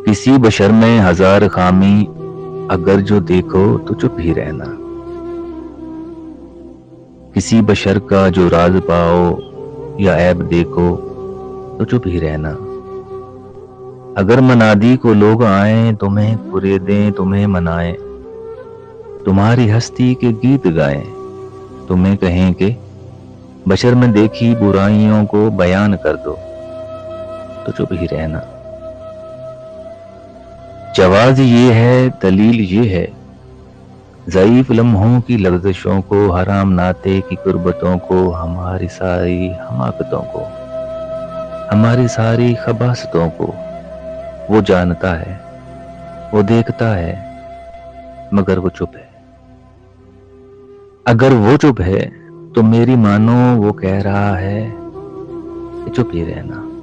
کسی بشر میں ہزار خامی، اگر جو دیکھو تو چپ ہی رہنا۔ کسی بشر کا جو راز پاؤ یا عیب دیکھو تو چپ ہی رہنا۔ اگر منادی کو لوگ آئیں، تمہیں خریدیں، تمہیں منائیں، تمہاری ہستی کے گیت گائیں، تمہیں کہیں کہ بشر میں دیکھی برائیوں کو بیان کر دو تو چپ ہی رہنا۔ جواز یہ ہے، دلیل یہ ہے، ضعیف لمحوں کی لغزشوں کو، حرام ناطے کی قربتوں کو، ہماری ساری حماقتوں کو، ہماری ساری خباثتوں کو وہ جانتا ہے، وہ دیکھتا ہے، مگر وہ چپ ہے۔ اگر وہ چپ ہے تو میری مانو وہ کہہ رہا ہے کہ چپ ہی رہنا۔